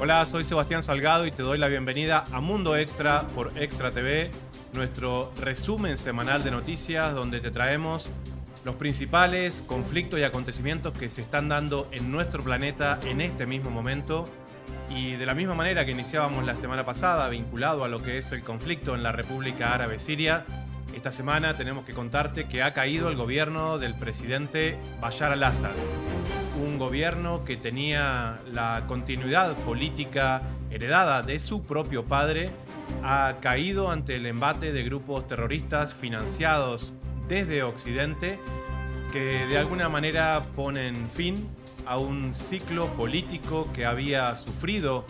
Hola, soy Sebastián Salgado y te doy la bienvenida a Mundo Extra por Extra TV, nuestro resumen semanal de noticias donde te traemos los principales conflictos y acontecimientos que se están dando en nuestro planeta en este mismo momento. Y de la misma manera que iniciábamos la semana pasada, vinculado a lo que es el conflicto en la República Árabe Siria, esta semana tenemos que contarte que ha caído el gobierno del presidente Bashar al-Assad. Un gobierno que tenía la continuidad política heredada de su propio padre, ha caído ante el embate de grupos terroristas financiados desde Occidente que de alguna manera ponen fin a un ciclo político que había sufrido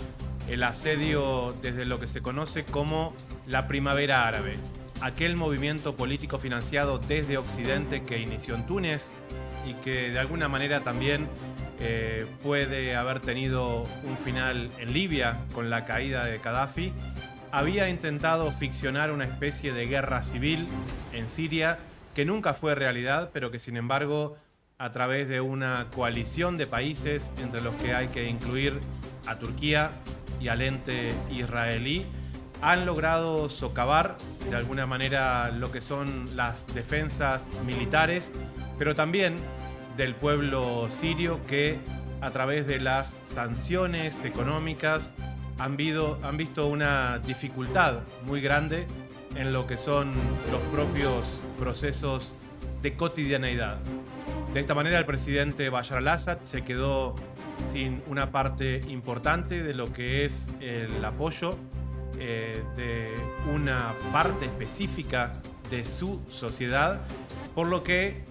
el asedio desde lo que se conoce como la Primavera Árabe. Aquel movimiento político financiado desde Occidente que inició en Túnez y que de alguna manera también puede haber tenido un final en Libia con la caída de Gaddafi, había intentado ficcionar una especie de guerra civil en Siria que nunca fue realidad, pero que sin embargo a través de una coalición de países entre los que hay que incluir a Turquía y al ente israelí, han logrado socavar de alguna manera lo que son las defensas militares, pero también del pueblo sirio que a través de las sanciones económicas han visto una dificultad muy grande en lo que son los propios procesos de cotidianeidad. De esta manera el presidente Bashar al-Assad se quedó sin una parte importante de lo que es el apoyo de una parte específica de su sociedad, por lo que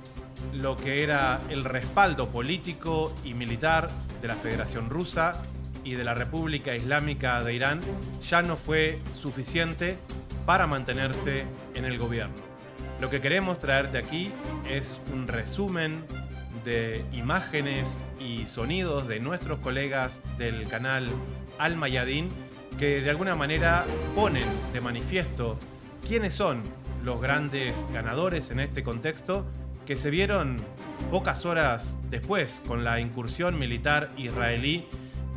era el respaldo político y militar de la Federación Rusa y de la República Islámica de Irán ya no fue suficiente para mantenerse en el gobierno. Lo que queremos traerte aquí es un resumen de imágenes y sonidos de nuestros colegas del canal Al Mayadin que de alguna manera ponen de manifiesto quiénes son los grandes ganadores en este contexto que se vieron pocas horas después con la incursión militar israelí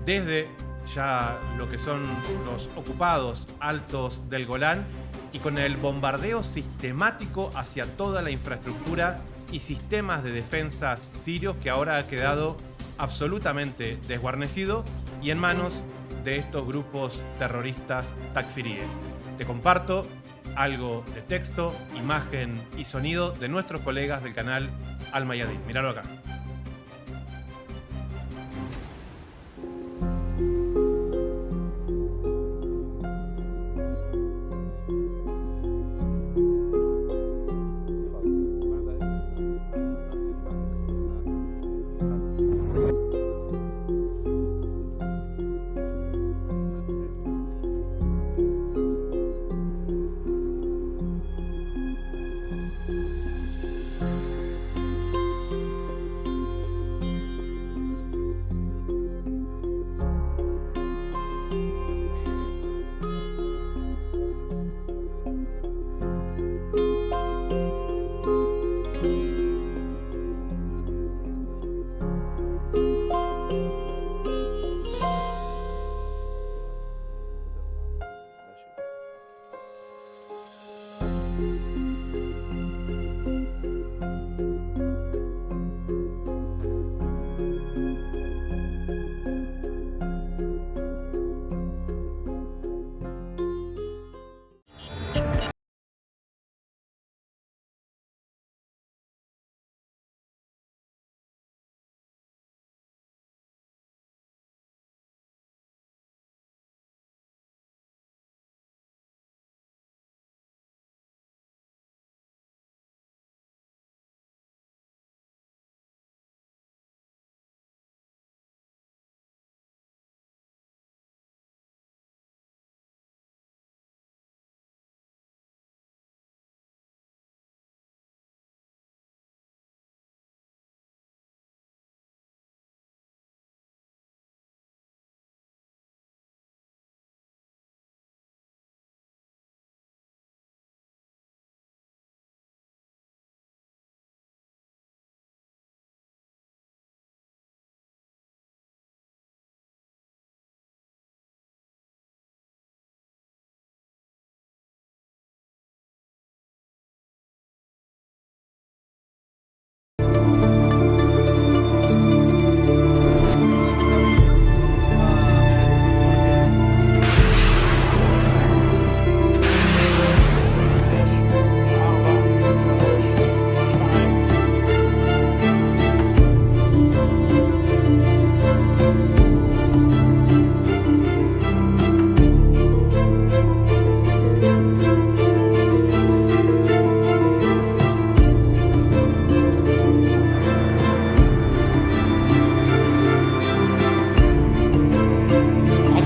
desde ya lo que son los ocupados altos del Golán y con el bombardeo sistemático hacia toda la infraestructura y sistemas de defensas sirios que ahora ha quedado absolutamente desguarnecido y en manos de estos grupos terroristas takfiríes. Te comparto algo de texto, imagen y sonido de nuestros colegas del canal Al Mayadin. Míralo acá.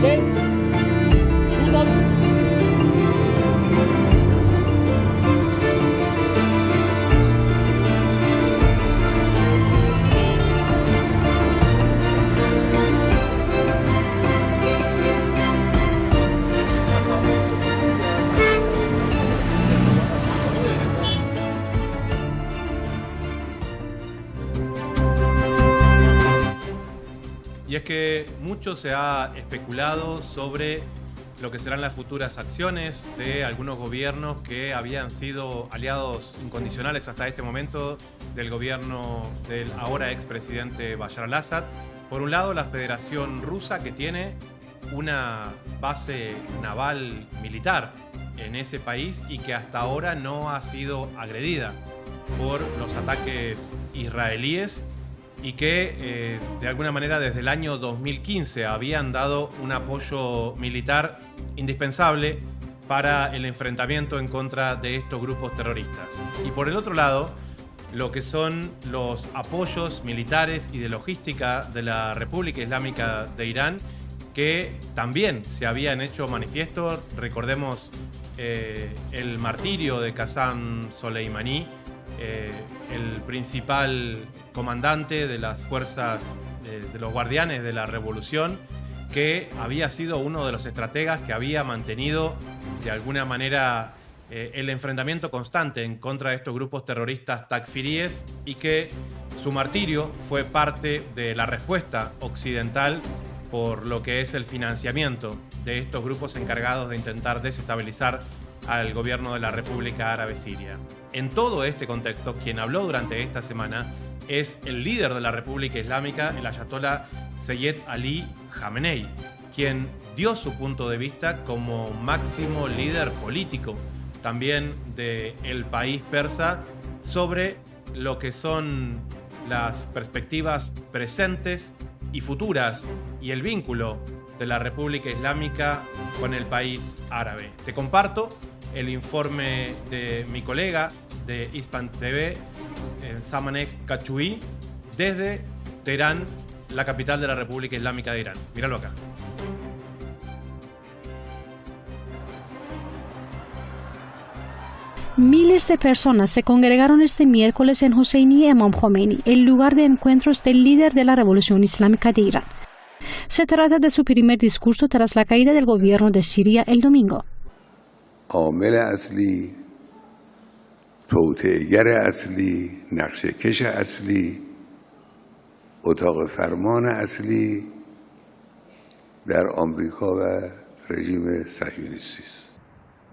때 수단 Y es que mucho se ha especulado sobre lo que serán las futuras acciones de algunos gobiernos que habían sido aliados incondicionales hasta este momento del gobierno del ahora expresidente Bashar al-Assad. Por un lado, la Federación Rusa, que tiene una base naval militar en ese país y que hasta ahora no ha sido agredida por los ataques israelíes, y que de alguna manera desde el año 2015 habían dado un apoyo militar indispensable para el enfrentamiento en contra de estos grupos terroristas. Y por el otro lado, lo que son los apoyos militares y de logística de la República Islámica de Irán, que también se habían hecho manifiestos. Recordemos el martirio de Qasem Soleimani, el principal comandante de las fuerzas de los guardianes de la revolución, que había sido uno de los estrategas que había mantenido de alguna manera el enfrentamiento constante en contra de estos grupos terroristas takfiríes, y que su martirio fue parte de la respuesta occidental por lo que es el financiamiento de estos grupos encargados de intentar desestabilizar al gobierno de la República Árabe Siria. En todo este contexto, quien habló durante esta semana es el líder de la República Islámica, el ayatolá Seyed Ali Khamenei, quien dio su punto de vista como máximo líder político también del país persa sobre lo que son las perspectivas presentes y futuras y el vínculo de la República Islámica con el país árabe. Te comparto el informe de mi colega de Hispan TV, Samanek Kachoui, desde Teherán, la capital de la República Islámica de Irán. Míralo acá. Miles de personas se congregaron este miércoles en Hosseini Imam Khomeini, el lugar de encuentros del líder de la Revolución Islámica de Irán. Se trata de su primer discurso tras la caída del gobierno de Siria el domingo. عامل اصلی، توطئه‌گر اصلی، نقشه‌کش اصلی، اتاق فرمان اصلی در آمریکا و رژیم صهیونیستی است.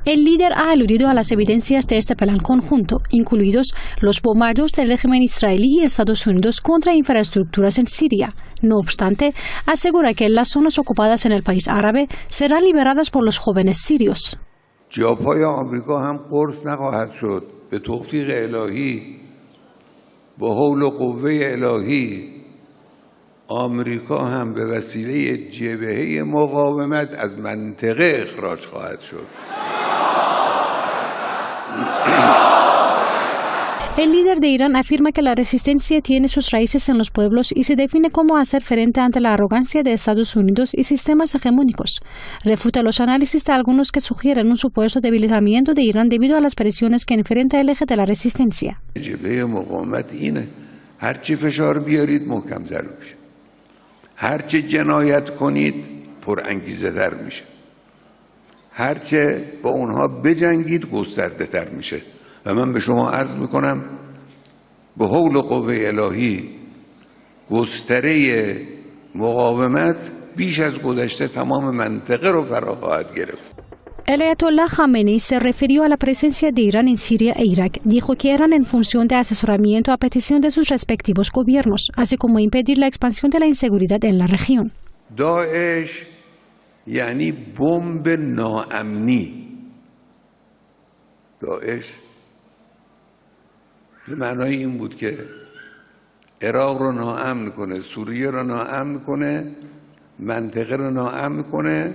El líder ha aludido a las evidencias de este plan conjunto, incluidos los bombardeos del régimen israelí y Estados Unidos contra infraestructuras en Siria. No obstante, asegura que las zonas ocupadas en el país árabe serán liberadas por los jóvenes sirios. جاپای آمریکا هم قرص نخواهد شد به توفیق الهی، با حول و قوه الهی. آمریکا هم به وسیله جبهه مقاومت از منطقه اخراج خواهد شد. El líder de Irán afirma que la resistencia tiene sus raíces en los pueblos y se define como hacer frente ante la arrogancia de Estados Unidos y sistemas hegemónicos. Refuta los análisis de algunos que sugieren un supuesto debilitamiento de Irán debido a las presiones que enfrenta el eje de la resistencia. جبهه مقاومت اینه، هرچی فشار بیارید محکم‌تر میشه، هرچی جنایت کنید پر انگیزه تر میشه، هرچی با اونها بجنگید گسترده تر میشه. و من به شما عرض میکنم به حول و قوه الهی گستره مقاومت بیش از گذشته تمام منطقه رو فرا خواهد گرفت. El ayatolá Khamenei se refirió a la presencia de Irán en Siria e Irak. Dijo que eran en función de asesoramiento a petición de sus respectivos gobiernos, así como impedir la expansión de la inseguridad en la región. داعش یعنی بمب ناامنی. داعش به معنای این بود که عراق رو ناامن کنه، سوریه رو ناامن کنه، منطقه رو ناامن کنه،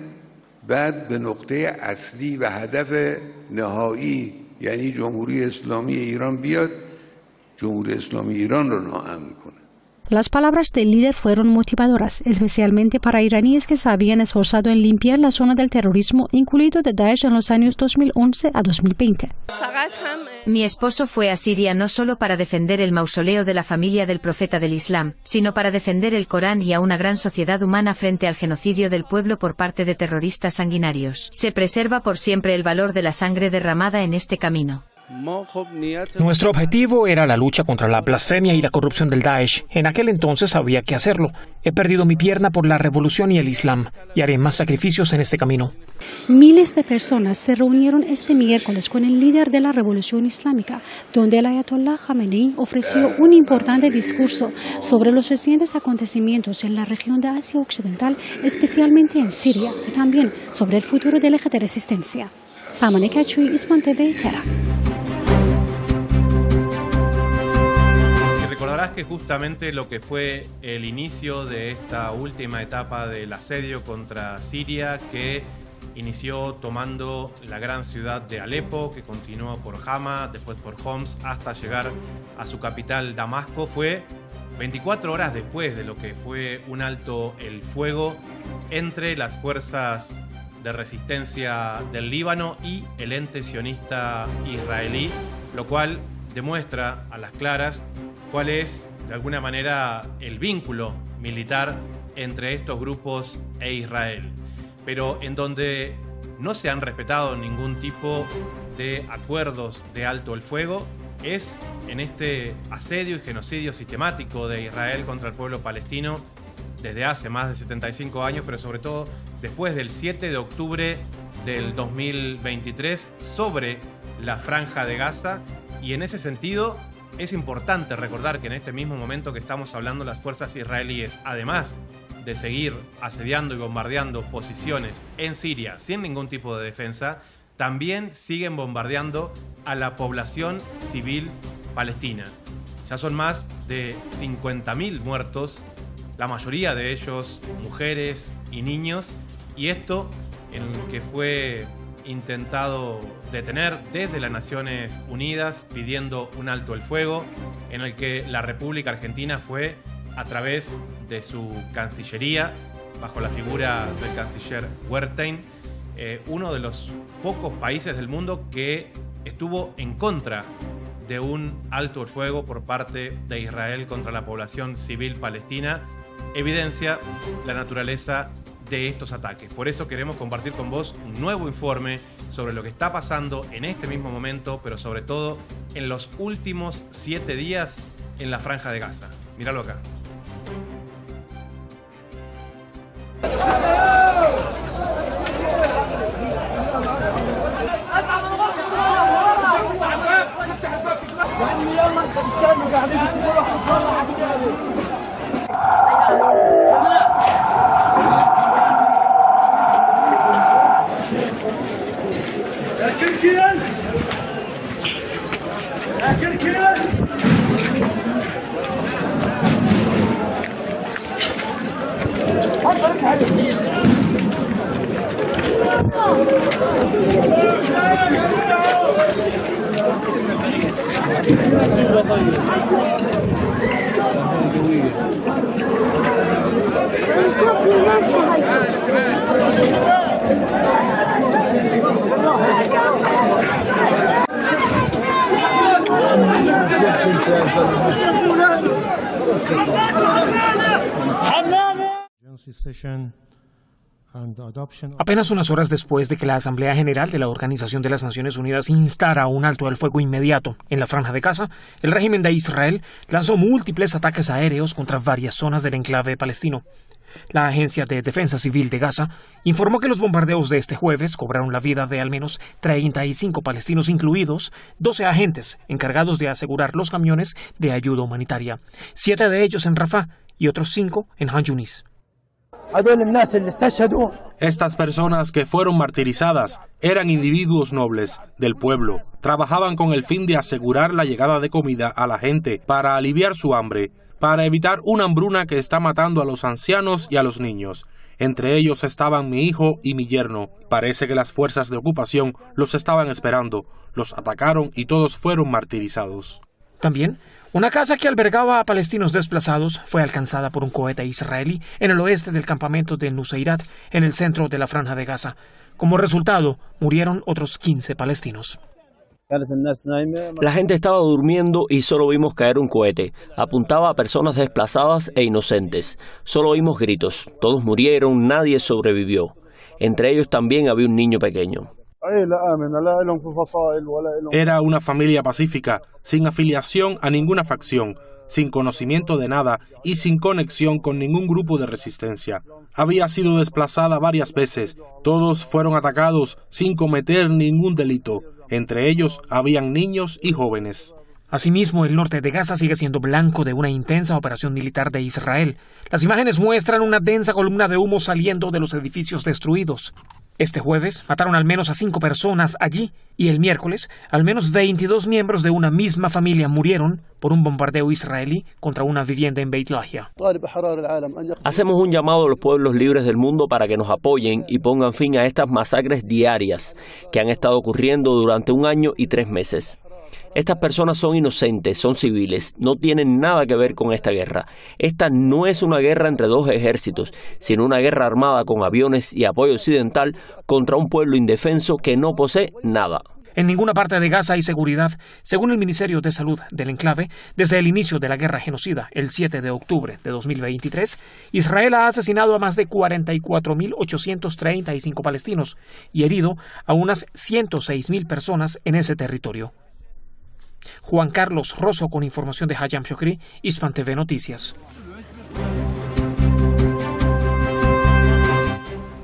بعد به نقطه اصلی و هدف نهایی یعنی جمهوری اسلامی ایران بیاد، جمهوری اسلامی ایران رو ناامن کنه. Las palabras del líder fueron motivadoras, especialmente para iraníes que se habían esforzado en limpiar la zona del terrorismo, incluido de Daesh en los años 2011 a 2020. Mi esposo fue a Siria no solo para defender el mausoleo de la familia del profeta del Islam, sino para defender el Corán y a una gran sociedad humana frente al genocidio del pueblo por parte de terroristas sanguinarios. Se preserva por siempre el valor de la sangre derramada en este camino. Nuestro objetivo era la lucha contra la blasfemia y la corrupción del Daesh. En aquel entonces había que hacerlo. He perdido mi pierna por la revolución y el Islam, y haré más sacrificios en este camino. Miles de personas se reunieron este miércoles con el líder de la revolución islámica, donde el Ayatollah Khamenei ofreció un importante discurso sobre los recientes acontecimientos en la región de Asia Occidental, especialmente en Siria, y también sobre el futuro del eje de resistencia. Samane Kachui, Ispan TV, Teherán. Recordarás que justamente lo que fue el inicio de esta última etapa del asedio contra Siria, que inició tomando la gran ciudad de Alepo, que continuó por Hama, después por Homs, hasta llegar a su capital Damasco, fue 24 horas después de lo que fue un alto el fuego entre las fuerzas de resistencia del Líbano y el ente sionista israelí, lo cual demuestra a las claras cuál es, de alguna manera, el vínculo militar entre estos grupos e Israel. Pero en donde no se han respetado ningún tipo de acuerdos de alto el fuego es en este asedio y genocidio sistemático de Israel contra el pueblo palestino desde hace más de 75 años, pero sobre todo después del 7 de octubre del 2023 sobre la Franja de Gaza. Y en ese sentido es importante recordar que en este mismo momento que estamos hablando, las fuerzas israelíes, además de seguir asediando y bombardeando posiciones en Siria sin ningún tipo de defensa, también siguen bombardeando a la población civil palestina. Ya son más de 50.000 muertos, la mayoría de ellos mujeres y niños, y esto en el que fue intentado detener desde las Naciones Unidas pidiendo un alto el fuego, en el que la República Argentina fue a través de su Cancillería, bajo la figura del canciller Wertheim, uno de los pocos países del mundo que estuvo en contra de un alto el fuego por parte de Israel contra la población civil palestina. Evidencia la naturaleza de estos ataques. Por eso queremos compartir con vos un nuevo informe sobre lo que está pasando en este mismo momento, pero sobre todo en los últimos 7 días en la Franja de Gaza. Míralo acá. Apenas unas horas después de que la Asamblea General de la Organización de las Naciones Unidas instara un alto al fuego inmediato en la Franja de Gaza, el régimen de Israel lanzó múltiples ataques aéreos contra varias zonas del enclave palestino. La Agencia de Defensa Civil de Gaza informó que los bombardeos de este jueves cobraron la vida de al menos 35 palestinos, incluidos 12 agentes encargados de asegurar los camiones de ayuda humanitaria, 7 de ellos en Rafah y otros 5 en Han Yunis. Estas personas que fueron martirizadas eran individuos nobles del pueblo. Trabajaban con el fin de asegurar la llegada de comida a la gente para aliviar su hambre, para evitar una hambruna que está matando a los ancianos y a los niños. Entre ellos estaban mi hijo y mi yerno. Parece que las fuerzas de ocupación los estaban esperando. Los atacaron y todos fueron martirizados. También Una casa que albergaba a palestinos desplazados fue alcanzada por un cohete israelí en el oeste del campamento de Nuseirat, en el centro de la Franja de Gaza. Como resultado, murieron otros 15 palestinos. La gente estaba durmiendo y solo vimos caer un cohete. Apuntaba a personas desplazadas e inocentes. Solo oímos gritos. Todos murieron, nadie sobrevivió. Entre ellos también había un niño pequeño. Era una familia pacífica, sin afiliación a ninguna facción, sin conocimiento de nada y sin conexión con ningún grupo de resistencia. Había sido desplazada varias veces. Todos fueron atacados sin cometer ningún delito. Entre ellos habían niños y jóvenes. Asimismo, el norte de Gaza sigue siendo blanco de una intensa operación militar de Israel. Las imágenes muestran una densa columna de humo saliendo de los edificios destruidos. Este jueves mataron al menos a 5 personas allí y el miércoles al menos 22 miembros de una misma familia murieron por un bombardeo israelí contra una vivienda en Beit Lahia. Hacemos un llamado a los pueblos libres del mundo para que nos apoyen y pongan fin a estas masacres diarias que han estado ocurriendo durante 1 año y 3 meses. Estas personas son inocentes, son civiles, no tienen nada que ver con esta guerra. Esta no es una guerra entre 2 ejércitos, sino una guerra armada con aviones y apoyo occidental contra un pueblo indefenso que no posee nada. En ninguna parte de Gaza hay seguridad. Según el Ministerio de Salud del enclave, desde el inicio de la guerra genocida, el 7 de octubre de 2023, Israel ha asesinado a más de 44.835 palestinos y herido a unas 106.000 personas en ese territorio. Juan Carlos Rosso con información de Hayam Shokri, Hispan TV Noticias.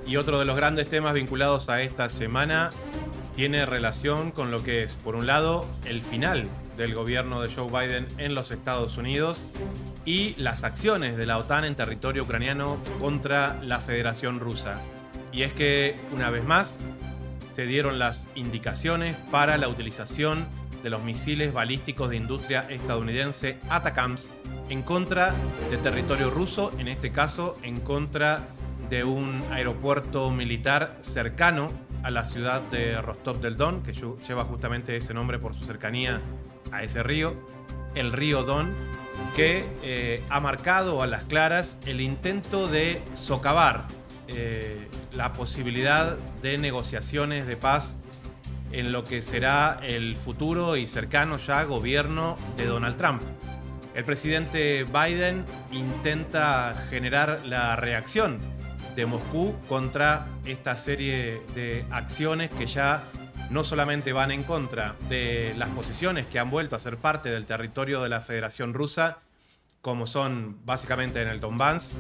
Y otro de los grandes temas vinculados a esta semana tiene relación con lo que es, por un lado, el final del gobierno de Joe Biden en los Estados Unidos y las acciones de la OTAN en territorio ucraniano contra la Federación Rusa. Y es que, una vez más, se dieron las indicaciones para la utilización de los misiles balísticos de industria estadounidense ATACMS en contra de territorio ruso, en este caso en contra de un aeropuerto militar cercano a la ciudad de Rostov del Don, que lleva justamente ese nombre por su cercanía a ese río, el río Don, que ha marcado a las claras el intento de socavar la posibilidad de negociaciones de paz en lo que será el futuro y cercano ya gobierno de Donald Trump. El presidente Biden intenta generar la reacción de Moscú contra esta serie de acciones que ya no solamente van en contra de las posiciones que han vuelto a ser parte del territorio de la Federación Rusa, como son básicamente en el Donbass,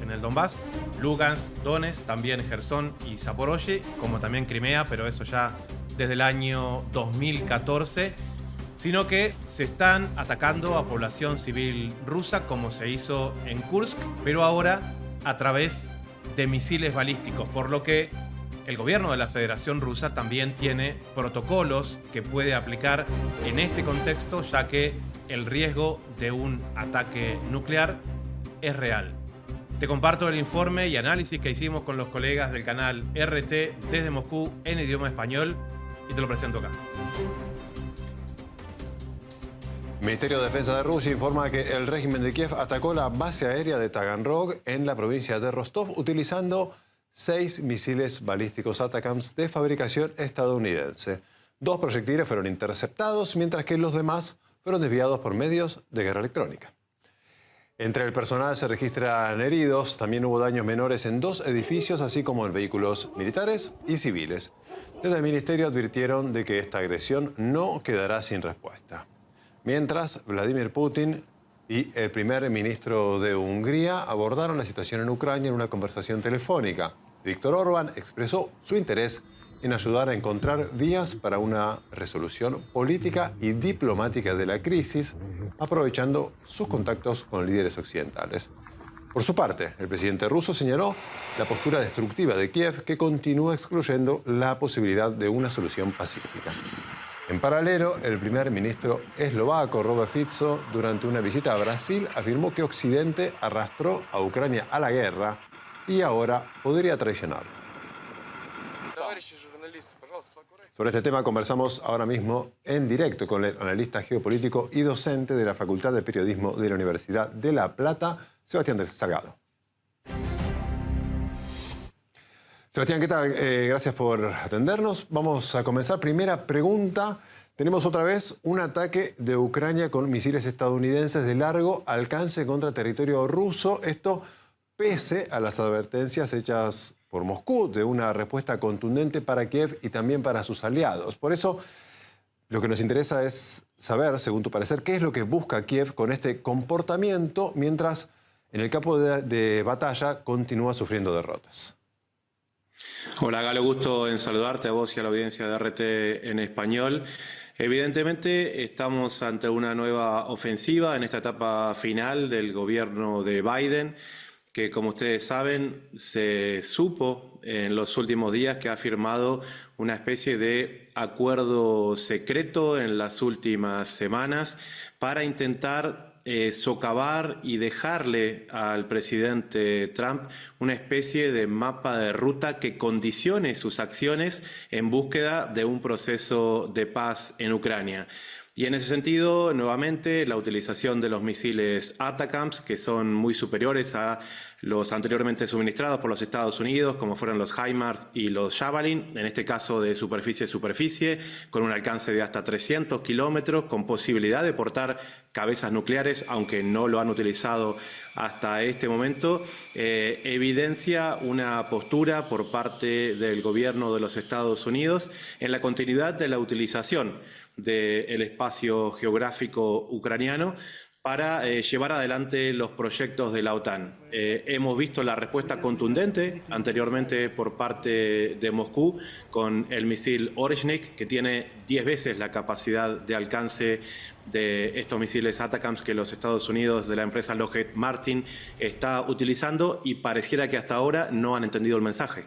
Lugansk, Donetsk, también Jersón y Zaporozhye, como también Crimea, pero eso ya desde el año 2014, sino que se están atacando a población civil rusa, como se hizo en Kursk, pero ahora a través de misiles balísticos, por lo que el gobierno de la Federación Rusa también tiene protocolos que puede aplicar en este contexto, ya que el riesgo de un ataque nuclear es real. Te comparto el informe y análisis que hicimos con los colegas del canal RT desde Moscú en idioma español y te lo presento acá. El Ministerio de Defensa de Rusia informa que el régimen de Kiev atacó la base aérea de Taganrog en la provincia de Rostov utilizando 6 misiles balísticos ATACMS de fabricación estadounidense. 2 proyectiles fueron interceptados, mientras que los demás fueron desviados por medios de guerra electrónica. Entre el personal se registran heridos, también hubo daños menores en 2 edificios, así como en vehículos militares y civiles. Desde el ministerio advirtieron de que esta agresión no quedará sin respuesta. Mientras, Vladimir Putin y el primer ministro de Hungría abordaron la situación en Ucrania en una conversación telefónica. Víktor Orbán expresó su interés en ayudar a encontrar vías para una resolución política y diplomática de la crisis, aprovechando sus contactos con líderes occidentales. Por su parte, el presidente ruso señaló la postura destructiva de Kiev, que continúa excluyendo la posibilidad de una solución pacífica. En paralelo, el primer ministro eslovaco Robert Fico, durante una visita a Brasil, afirmó que Occidente arrastró a Ucrania a la guerra y ahora podría traicionarlo. Sobre este tema conversamos ahora mismo en directo con el analista geopolítico y docente de la Facultad de Periodismo de la Universidad de La Plata, Sebastián del Salgado. Sebastián, ¿qué tal? Gracias por atendernos. Vamos a comenzar. Primera pregunta. Tenemos otra vez un ataque de Ucrania con misiles estadounidenses de largo alcance contra territorio ruso. Esto pese a las advertencias hechas por Moscú de una respuesta contundente para Kiev y también para sus aliados. Por eso, lo que nos interesa es saber, según tu parecer, qué es lo que busca Kiev con este comportamiento mientras en el campo de batalla continúa sufriendo derrotas. Hola, Galo, gusto en saludarte a vos y a la audiencia de RT en español. Evidentemente estamos ante una nueva ofensiva en esta etapa final del gobierno de Biden, que como ustedes saben se supo en los últimos días que ha firmado una especie de acuerdo secreto en las últimas semanas para intentar socavar y dejarle al presidente Trump una especie de mapa de ruta que condicione sus acciones en búsqueda de un proceso de paz en Ucrania. Y en ese sentido, nuevamente, la utilización de los misiles ATACMS, que son muy superiores a los anteriormente suministrados por los Estados Unidos, como fueron los HIMARS y los Javelin, en este caso de superficie-superficie, con un alcance de hasta 300 kilómetros, con posibilidad de portar cabezas nucleares, aunque no lo han utilizado hasta este momento, evidencia una postura por parte del gobierno de los Estados Unidos en la continuidad de la utilización del espacio geográfico ucraniano para llevar adelante los proyectos de la OTAN. Hemos visto la respuesta contundente anteriormente por parte de Moscú con el misil Oreshnik, que tiene 10 veces la capacidad de alcance de estos misiles ATACMS que los Estados Unidos de la empresa Lockheed Martin está utilizando, y pareciera que hasta ahora no han entendido el mensaje.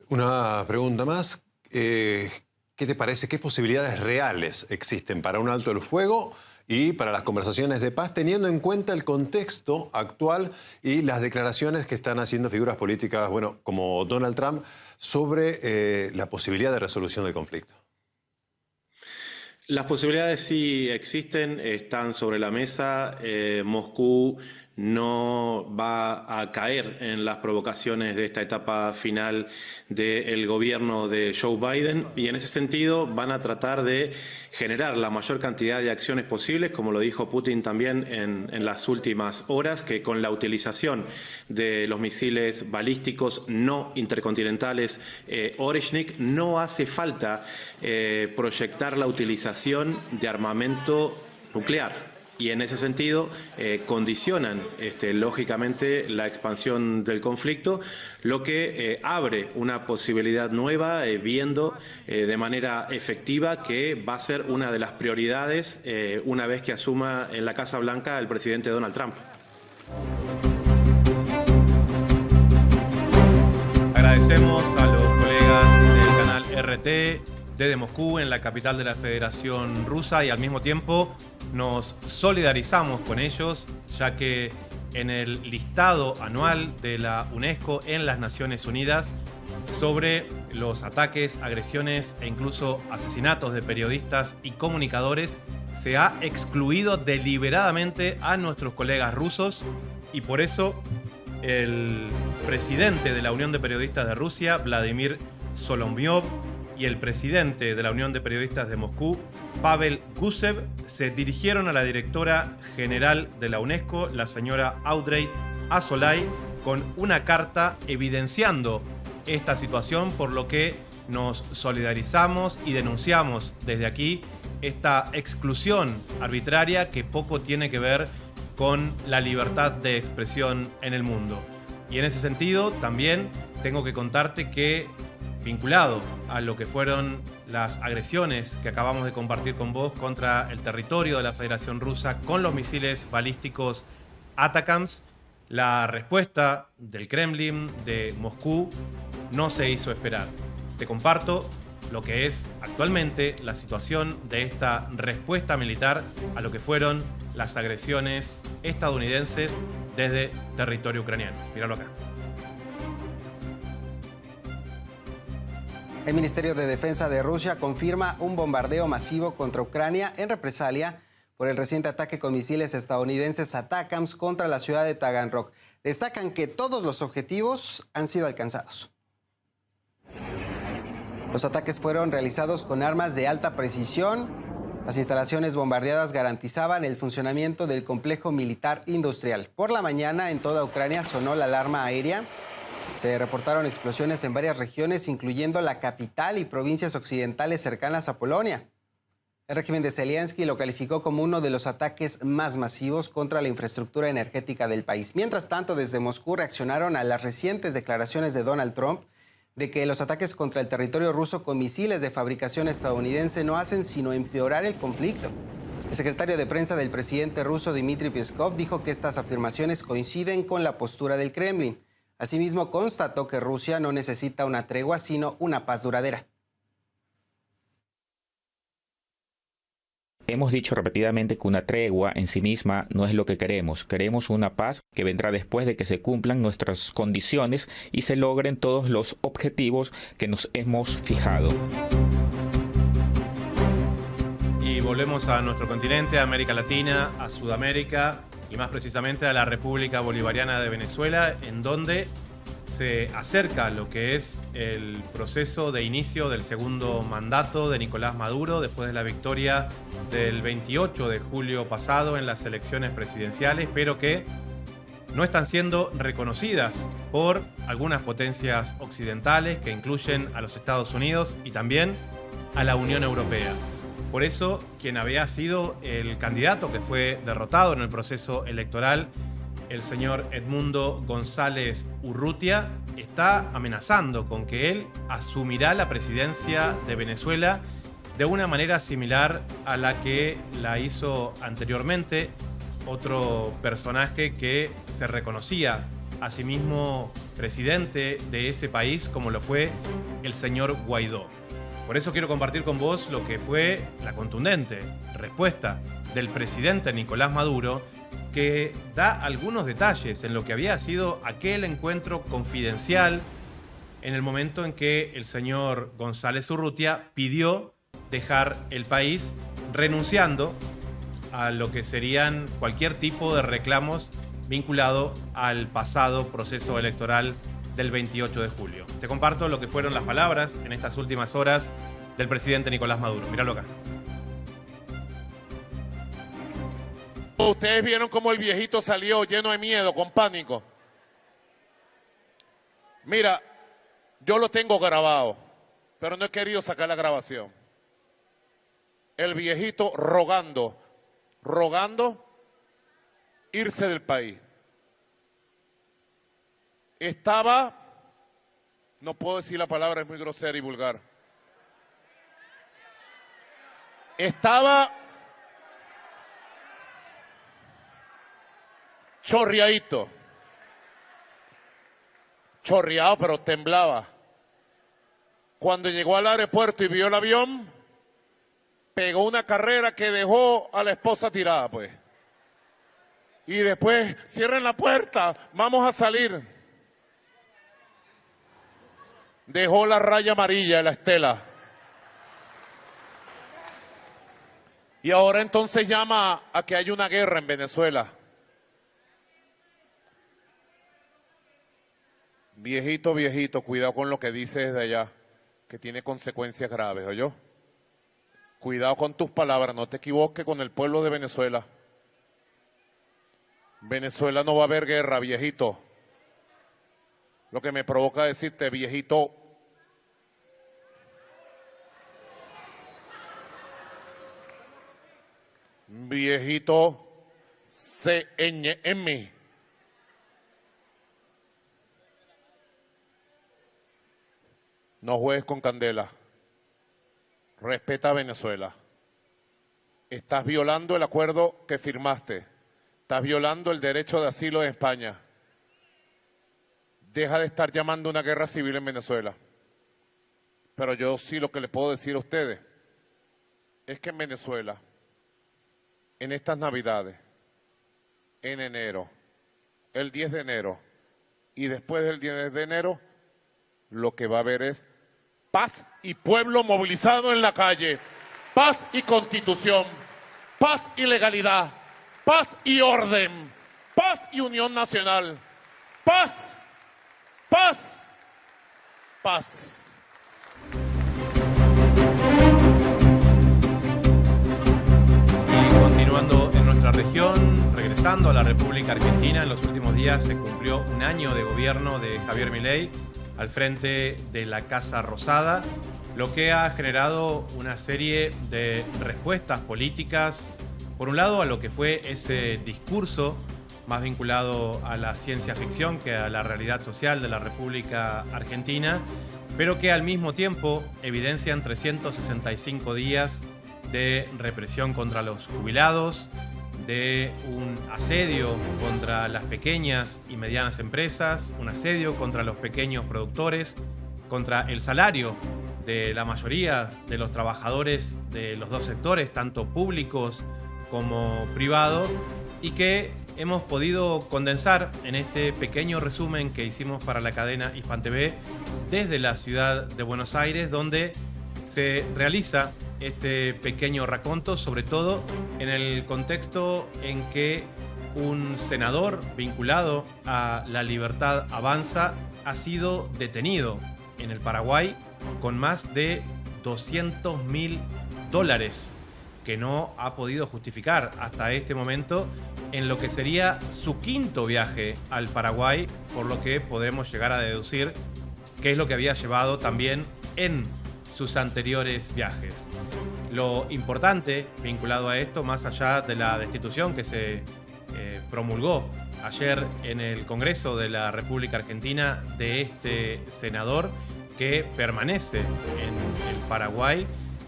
Una pregunta más. ¿Qué te parece? ¿Qué posibilidades reales existen para un alto el fuego y para las conversaciones de paz, teniendo en cuenta el contexto actual y las declaraciones que están haciendo figuras políticas, bueno, como Donald Trump, sobre la posibilidad de resolución del conflicto? Las posibilidades sí existen, están sobre la mesa. Moscú no va a caer en las provocaciones de esta etapa final del gobierno de Joe Biden, y en ese sentido van a tratar de generar la mayor cantidad de acciones posibles, como lo dijo Putin también en las últimas horas, que con la utilización de los misiles balísticos no intercontinentales Oreshnik no hace falta proyectar la utilización de armamento nuclear. Y en ese sentido condicionan lógicamente la expansión del conflicto, lo que abre una posibilidad nueva, viendo de manera efectiva que va a ser una de las prioridades una vez que asuma en la Casa Blanca el presidente Donald Trump. Agradecemos a los colegas del canal RT desde Moscú, en la capital de la Federación Rusa, y al mismo tiempo nos solidarizamos con ellos, ya que en el listado anual de la UNESCO en las Naciones Unidas sobre los ataques, agresiones e incluso asesinatos de periodistas y comunicadores, se ha excluido deliberadamente a nuestros colegas rusos, y por eso el presidente de la Unión de Periodistas de Rusia, Vladimir Solovyov, y el presidente de la Unión de Periodistas de Moscú, Pavel Gusev, se dirigieron a la directora general de la UNESCO, la señora Audrey Azoulay, con una carta evidenciando esta situación, por lo que nos solidarizamos y denunciamos desde aquí esta exclusión arbitraria que poco tiene que ver con la libertad de expresión en el mundo. Y en ese sentido también tengo que contarte que, vinculado a lo que fueron las agresiones que acabamos de compartir con vos contra el territorio de la Federación Rusa con los misiles balísticos ATACMS, la respuesta del Kremlin, de Moscú, no se hizo esperar. Te comparto lo que es actualmente la situación de esta respuesta militar a lo que fueron las agresiones estadounidenses desde territorio ucraniano. Míralo acá. El Ministerio de Defensa de Rusia confirma un bombardeo masivo contra Ucrania en represalia por el reciente ataque con misiles estadounidenses ATACMS contra la ciudad de Taganrog. Destacan que todos los objetivos han sido alcanzados. Los ataques fueron realizados con armas de alta precisión. Las instalaciones bombardeadas garantizaban el funcionamiento del complejo militar industrial. Por la mañana, en toda Ucrania sonó la alarma aérea. Se reportaron explosiones en varias regiones, incluyendo la capital y provincias occidentales cercanas a Polonia. El régimen de Zelensky lo calificó como uno de los ataques más masivos contra la infraestructura energética del país. Mientras tanto, desde Moscú reaccionaron a las recientes declaraciones de Donald Trump de que los ataques contra el territorio ruso con misiles de fabricación estadounidense no hacen sino empeorar el conflicto. El secretario de prensa del presidente ruso Dmitry Peskov dijo que estas afirmaciones coinciden con la postura del Kremlin. Asimismo, constató que Rusia no necesita una tregua, sino una paz duradera. Hemos dicho repetidamente que una tregua en sí misma no es lo que queremos. Queremos una paz que vendrá después de que se cumplan nuestras condiciones y se logren todos los objetivos que nos hemos fijado. Y volvemos a nuestro continente, a América Latina, a Sudamérica y más precisamente a la República Bolivariana de Venezuela, en donde se acerca lo que es el proceso de inicio del segundo mandato de Nicolás Maduro después de la victoria del 28 de julio pasado en las elecciones presidenciales, pero que no están siendo reconocidas por algunas potencias occidentales que incluyen a los Estados Unidos y también a la Unión Europea. Por eso, quien había sido el candidato que fue derrotado en el proceso electoral, el señor Edmundo González Urrutia, está amenazando con que él asumirá la presidencia de Venezuela de una manera similar a la que la hizo anteriormente otro personaje que se reconocía a sí mismo presidente de ese país, como lo fue el señor Guaidó. Por eso quiero compartir con vos lo que fue la contundente respuesta del presidente Nicolás Maduro, que da algunos detalles en lo que había sido aquel encuentro confidencial en el momento en que el señor González Urrutia pidió dejar el país, renunciando a lo que serían cualquier tipo de reclamos vinculado al pasado proceso electoral del 28 de julio. Te comparto lo que fueron las palabras en estas últimas horas del presidente Nicolás Maduro. Míralo acá. Ustedes vieron cómo el viejito salió lleno de miedo, con pánico. Mira, yo lo tengo grabado, pero no he querido sacar la grabación. El viejito rogando irse del país. Estaba, no puedo decir la palabra, es muy grosera y vulgar. Estaba chorreadito, chorreado, pero temblaba. Cuando llegó al aeropuerto y vio el avión, pegó una carrera que dejó a la esposa tirada, pues. Y después, cierren la puerta, vamos a salir. Dejó la raya amarilla de la estela. Y ahora entonces llama a que haya una guerra en Venezuela. Viejito, viejito, cuidado con lo que dices desde allá, que tiene consecuencias graves, ¿oyó? Cuidado con tus palabras, no te equivoques con el pueblo de Venezuela. Venezuela no va a haber guerra, viejito. Lo que me provoca decirte, viejito. Viejito, C-Ñ-M. No juegues con candela. Respeta a Venezuela. Estás violando el acuerdo que firmaste. Estás violando el derecho de asilo de España. Deja de estar llamando a una guerra civil en Venezuela. Pero yo sí lo que le puedo decir a ustedes es que en Venezuela, en estas Navidades, en enero, el 10 de enero y después del 10 de enero, lo que va a haber es Paz y pueblo movilizado en la calle. Paz y constitución. Paz y legalidad. Paz y orden. Paz y unión nacional. Paz. Paz. Paz. Y continuando en nuestra región, regresando a la República Argentina, en los últimos días se cumplió un año de gobierno de Javier Milei al frente de la Casa Rosada, lo que ha generado una serie de respuestas políticas, por un lado a lo que fue ese discurso más vinculado a la ciencia ficción que a la realidad social de la República Argentina, pero que al mismo tiempo evidencian 365 días de represión contra los jubilados, de un asedio contra las pequeñas y medianas empresas, un asedio contra los pequeños productores, contra el salario de la mayoría de los trabajadores de los dos sectores, tanto públicos como privados, y que hemos podido condensar en este pequeño resumen que hicimos para la cadena Hispan TV desde la ciudad de Buenos Aires, donde se realiza este pequeño raconto, sobre todo en el contexto en que un senador vinculado a La Libertad Avanza ha sido detenido en el Paraguay con más de $200.000 que no ha podido justificar hasta este momento en lo que sería su quinto viaje al Paraguay, por lo que podemos llegar a deducir qué es lo que había llevado también en sus anteriores viajes. Lo importante vinculado a esto, más allá de la destitución que se promulgó ayer en el Congreso de la República Argentina de este senador que permanece en el Paraguay,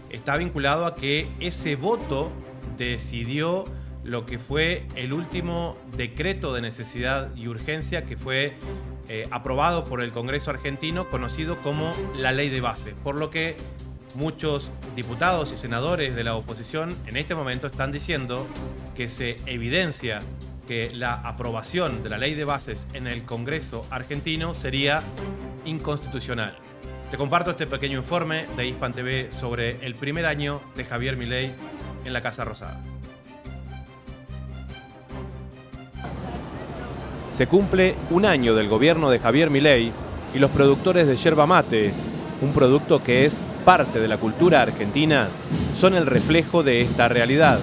está vinculado a que ese voto decidió lo que fue el último decreto de necesidad y urgencia que fue aprobado por el Congreso argentino, conocido como la Ley de Base, por lo que muchos diputados y senadores de la oposición en este momento están diciendo que se evidencia que la aprobación de la Ley de Bases en el Congreso argentino sería inconstitucional. Te comparto este pequeño informe de Hispan TV sobre el primer año de Javier Milei en la Casa Rosada. Se cumple un año del gobierno de Javier Milei y los productores de yerba mate, un producto que es parte de la cultura argentina, son el reflejo de esta realidad.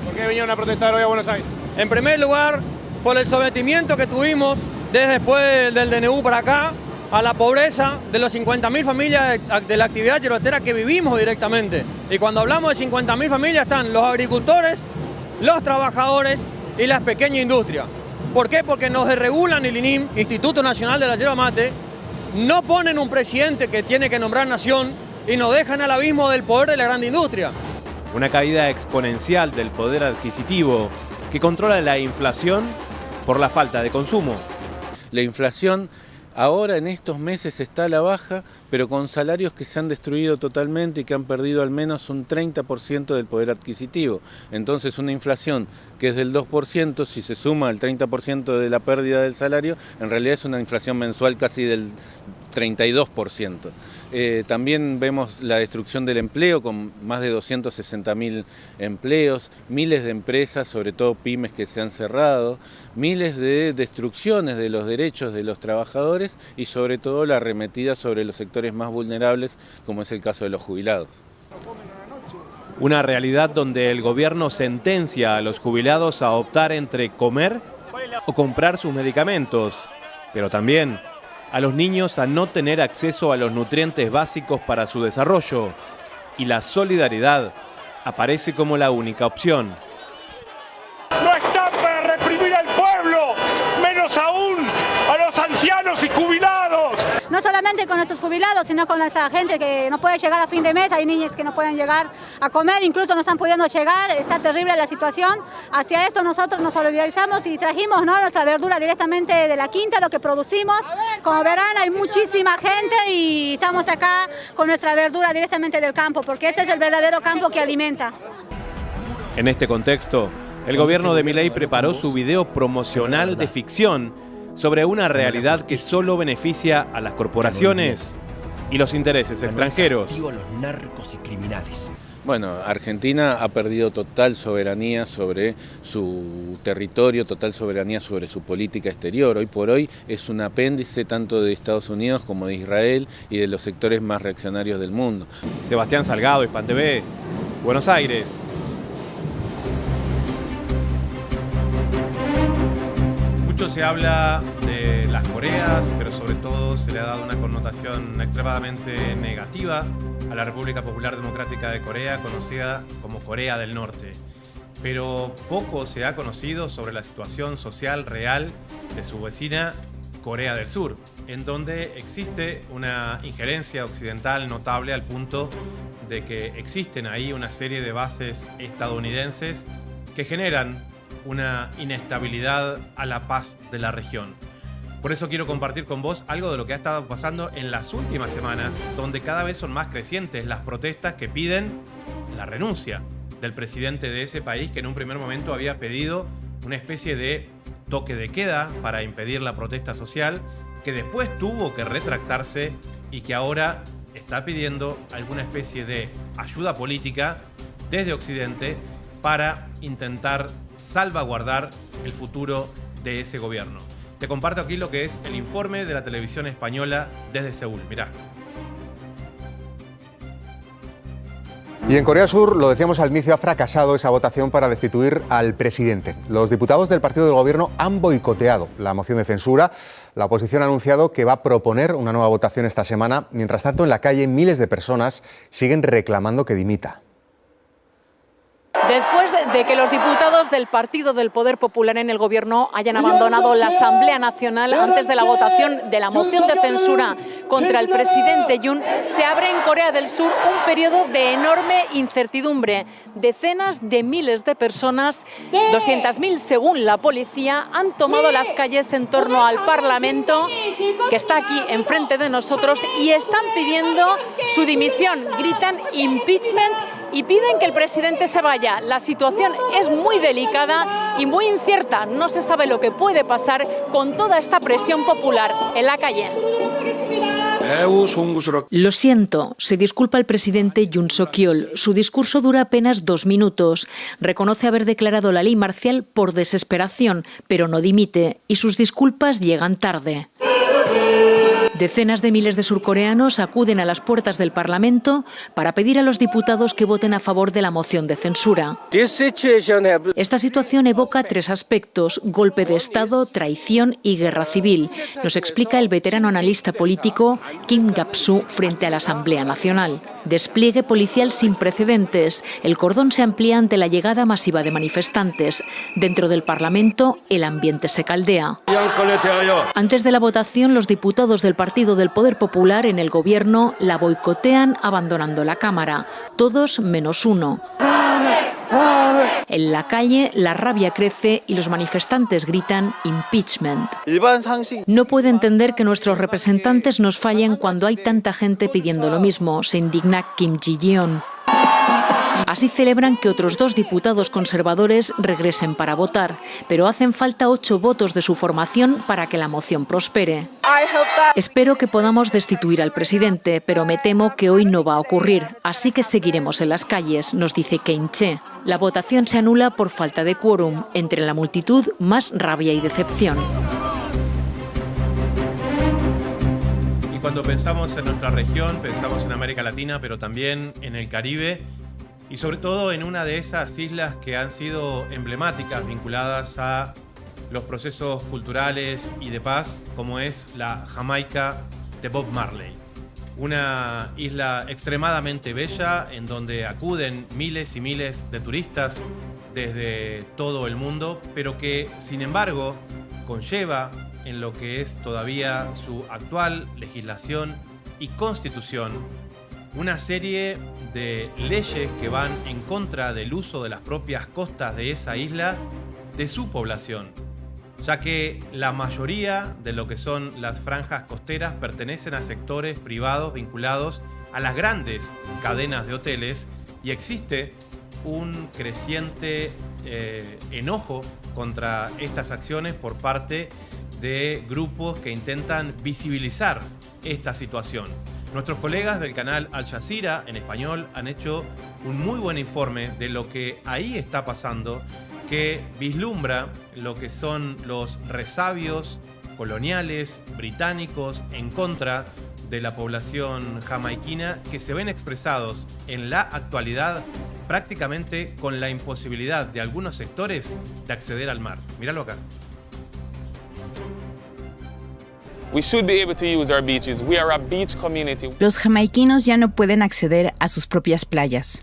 ¿Por qué vinieron a protestar hoy a Buenos Aires? En primer lugar, por el sometimiento que tuvimos desde después del DNU para acá, a la pobreza de los 50.000 familias de la actividad yerbatera que vivimos directamente. Y cuando hablamos de 50.000 familias están los agricultores, los trabajadores y las pequeñas industrias. ¿Por qué? Porque nos desregulan el INIM, Instituto Nacional de la Yerba Mate, no ponen un presidente que tiene que nombrar nación y nos dejan al abismo del poder de la gran industria. Una caída exponencial del poder adquisitivo que controla la inflación por la falta de consumo. La inflación ahora en estos meses está a la baja, pero con salarios que se han destruido totalmente y que han perdido al menos un 30% del poder adquisitivo. Entonces una inflación que es del 2%, si se suma el 30% de la pérdida del salario, en realidad es una inflación mensual casi del 32%. También vemos la destrucción del empleo con más de 260.000 empleos, miles de empresas, sobre todo pymes que se han cerrado, miles de destrucciones de los derechos de los trabajadores y sobre todo la arremetida sobre los sectores más vulnerables, como es el caso de los jubilados. Una realidad donde el gobierno sentencia a los jubilados a optar entre comer o comprar sus medicamentos, pero también a los niños a no tener acceso a los nutrientes básicos para su desarrollo, y la solidaridad aparece como la única opción. No están para reprimir al pueblo, menos aún a los ancianos y jubilados. No solamente con nuestros jubilados, sino con esta gente que no puede llegar a fin de mes, hay niños que no pueden llegar a comer, incluso no están pudiendo llegar, está terrible la situación. Hacia esto nosotros nos solidarizamos y trajimos, ¿no?, nuestra verdura directamente de la quinta, lo que producimos. Como verán, hay muchísima gente y estamos acá con nuestra verdura directamente del campo, porque este es el verdadero campo que alimenta. En este contexto, el gobierno de Milei preparó su video promocional de ficción sobre una realidad que solo beneficia a las corporaciones y los intereses extranjeros. Los narcos y criminales. Bueno, Argentina ha perdido total soberanía sobre su territorio, total soberanía sobre su política exterior. Hoy por hoy es un apéndice tanto de Estados Unidos como de Israel y de los sectores más reaccionarios del mundo. Sebastián Salgado, Hispan TV, Buenos Aires. Mucho se habla de las Coreas, pero sobre todo se le ha dado una connotación extremadamente negativa a la República Popular Democrática de Corea, conocida como Corea del Norte. Pero poco se ha conocido sobre la situación social real de su vecina Corea del Sur, en donde existe una injerencia occidental notable al punto de que existen ahí una serie de bases estadounidenses que generan una inestabilidad a la paz de la región. Por eso quiero compartir con vos algo de lo que ha estado pasando en las últimas semanas, donde cada vez son más crecientes las protestas que piden la renuncia del presidente de ese país, que en un primer momento había pedido una especie de toque de queda para impedir la protesta social, que después tuvo que retractarse y que ahora está pidiendo alguna especie de ayuda política desde Occidente para intentar salvaguardar el futuro de ese gobierno. Te comparto aquí lo que es el informe de la televisión española desde Seúl. Mirá. Y en Corea del Sur, lo decíamos al inicio, ha fracasado esa votación para destituir al presidente. Los diputados del partido del gobierno han boicoteado la moción de censura. La oposición ha anunciado que va a proponer una nueva votación esta semana. Mientras tanto, en la calle, miles de personas siguen reclamando que dimita. Después de que los diputados del Partido del Poder Popular en el Gobierno hayan abandonado la Asamblea Nacional antes de la votación de la moción de censura contra el presidente Yoon, se abre en Corea del Sur un periodo de enorme incertidumbre. Decenas de miles de personas, 200.000 según la policía, han tomado las calles en torno al Parlamento, que está aquí enfrente de nosotros, y están pidiendo su dimisión. Gritan impeachment y piden que el presidente se vaya. La situación es muy delicada y muy incierta. No se sabe lo que puede pasar con toda esta presión popular en la calle. Lo siento, se disculpa el presidente Yoon Suk-yeol. Su discurso dura apenas 2 minutos. Reconoce haber declarado la ley marcial por desesperación, pero no dimite, y sus disculpas llegan tarde. Decenas de miles de surcoreanos acuden a las puertas del Parlamento para pedir a los diputados que voten a favor de la moción de censura. Esta situación evoca 3 aspectos: golpe de Estado, traición y guerra civil. Nos explica el veterano analista político Kim Gap-soo frente a la Asamblea Nacional. Despliegue policial sin precedentes. El cordón se amplía ante la llegada masiva de manifestantes. Dentro del Parlamento, el ambiente se caldea. Antes de la votación, los diputados del Partido del Poder Popular en el Gobierno la boicotean abandonando la Cámara. Todos menos uno. En la calle, la rabia crece y los manifestantes gritan impeachment. No puede entender que nuestros representantes nos fallen cuando hay tanta gente pidiendo lo mismo, se indigna Kim Ji-yeon. Así celebran que otros 2 diputados conservadores regresen para votar, pero hacen falta 8 votos de su formación para que la moción prospere. Espero que podamos destituir al presidente, pero me temo que hoy no va a ocurrir, así que seguiremos en las calles, nos dice Kein Che. La votación se anula por falta de quórum. Entre la multitud, más rabia y decepción. Y cuando pensamos en nuestra región, pensamos en América Latina, pero también en el Caribe, y sobre todo en una de esas islas que han sido emblemáticas vinculadas a los procesos culturales y de paz, como es la Jamaica de Bob Marley. Una isla extremadamente bella en donde acuden miles y miles de turistas desde todo el mundo, pero que sin embargo conlleva en lo que es todavía su actual legislación y constitución una serie de leyes que van en contra del uso de las propias costas de esa isla de su población, ya que la mayoría de lo que son las franjas costeras pertenecen a sectores privados vinculados a las grandes cadenas de hoteles, y existe un creciente enojo contra estas acciones por parte de grupos que intentan visibilizar esta situación. Nuestros colegas del canal Al Jazeera en español han hecho un muy buen informe de lo que ahí está pasando, que vislumbra lo que son los resabios coloniales británicos en contra de la población jamaiquina, que se ven expresados en la actualidad prácticamente con la imposibilidad de algunos sectores de acceder al mar. Míralo acá. Los jamaiquinos ya no pueden acceder a sus propias playas.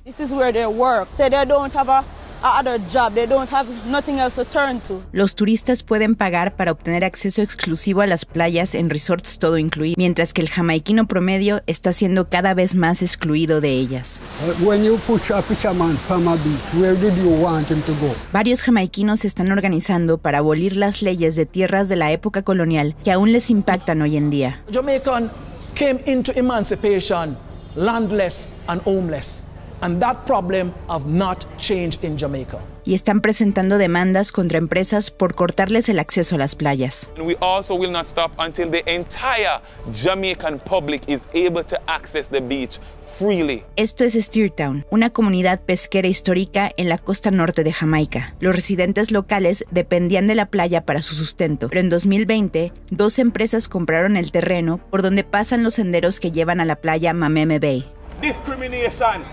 Los turistas pueden pagar para obtener acceso exclusivo a las playas en resorts todo incluido, mientras que el jamaiquino promedio está siendo cada vez más excluido de ellas. Varios jamaiquinos se están organizando para abolir las leyes de tierras de la época colonial que aún les impactan hoy en día. Jamaican came into emancipation landless and homeless, and that problem have not changed in Jamaica. Y están presentando demandas contra empresas por cortarles el acceso a las playas. We also will not stop until the entire Jamaican public is able to access the beach freely. Esto es Steertown, una comunidad pesquera histórica en la costa norte de Jamaica. Los residentes locales dependían de la playa para su sustento, pero en 2020, 2 empresas compraron el terreno por donde pasan los senderos que llevan a la playa Mameme Bay. Discrimination,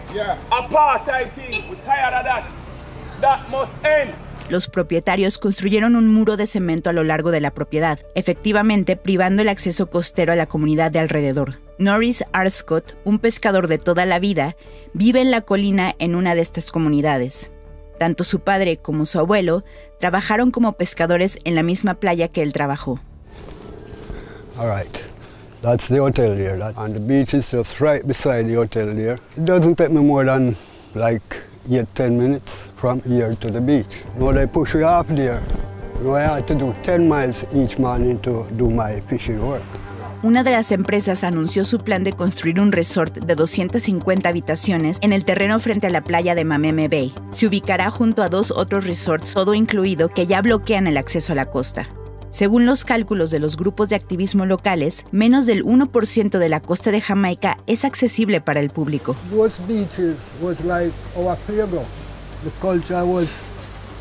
apartheid thing, we're tired of that. That must end. Los propietarios construyeron un muro de cemento a lo largo de la propiedad, efectivamente privando el acceso costero a la comunidad de alrededor. Norris Arscott, un pescador de toda la vida, vive en la colina en una de estas comunidades. Tanto su padre como su abuelo trabajaron como pescadores en la misma playa que él trabajó. All right. That's the hotel there, and the beach is just right beside the hotel there. It doesn't take me more than like 8-10 minutes from here to the beach. Now they push you off there. Now I had to do 10 miles each morning to do my fishing work. Una de las empresas anunció su plan de construir un resort de 250 habitaciones en el terreno frente a la playa de Mameme Bay. Se ubicará junto a 2 otros resorts, todo incluido, que ya bloquean el acceso a la costa. Según los cálculos de los grupos de activismo locales, menos del 1% de la costa de Jamaica es accesible para el público. Those beaches was like our playground. The culture was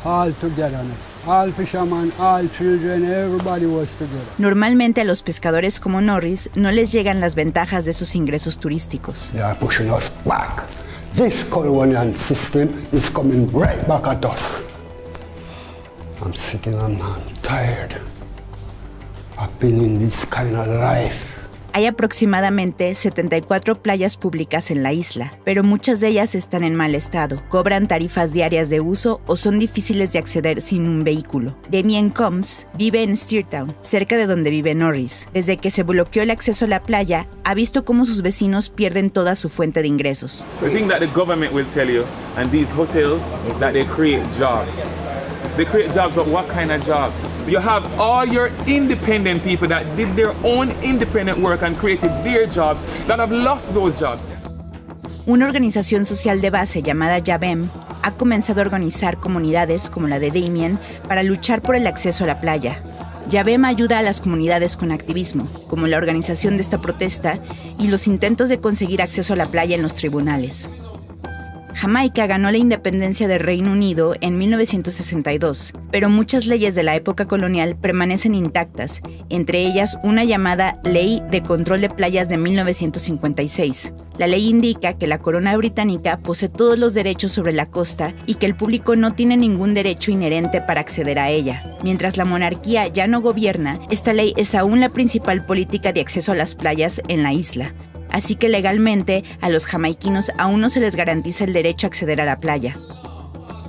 all togetherness. All fishermen, all children, everybody was together. Normalmente a los pescadores como Norris no les llegan las ventajas de sus ingresos turísticos. They are pushing us back. This colonial system is coming right back at us. I'm sick and I'm tired. I've been in this kind of life. Hay aproximadamente 74 playas públicas en la isla, pero muchas de ellas están en mal estado, cobran tarifas diarias de uso o son difíciles de acceder sin un vehículo. Damien Combs vive en Steertown, cerca de donde vive Norris. Desde que se bloqueó el acceso a la playa, ha visto cómo sus vecinos pierden toda su fuente de ingresos. The thing that the government will tell you, and these hotels, that they create jobs. They create jobs, but what kind of jobs? You have all your independent people that did their own independent work and created their jobs that have lost those jobs. Una organización social de base llamada Yabem ha comenzado a organizar comunidades como la de Damien para luchar por el acceso a la playa. Yabem ayuda a las comunidades con activismo, como la organización de esta protesta y los intentos de conseguir acceso a la playa en los tribunales. Jamaica ganó la independencia del Reino Unido en 1962, pero muchas leyes de la época colonial permanecen intactas, entre ellas una llamada Ley de Control de Playas de 1956. La ley indica que la corona británica posee todos los derechos sobre la costa y que el público no tiene ningún derecho inherente para acceder a ella. Mientras la monarquía ya no gobierna, esta ley es aún la principal política de acceso a las playas en la isla. Así que legalmente a los jamaiquinos aún no se les garantiza el derecho a acceder a la playa.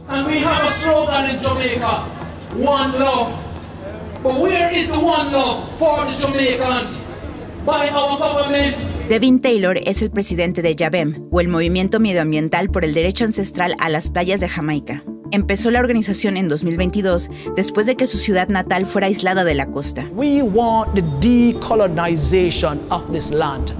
And we have a slogan in Jamaica, one love. But where is the one love for the Jamaicans? By our government. Devin Taylor es el presidente de Yabem, o el Movimiento Medioambiental por el Derecho Ancestral a las Playas de Jamaica. Empezó la organización en 2022, después de que su ciudad natal fuera aislada de la costa. We want the decolonization of this land.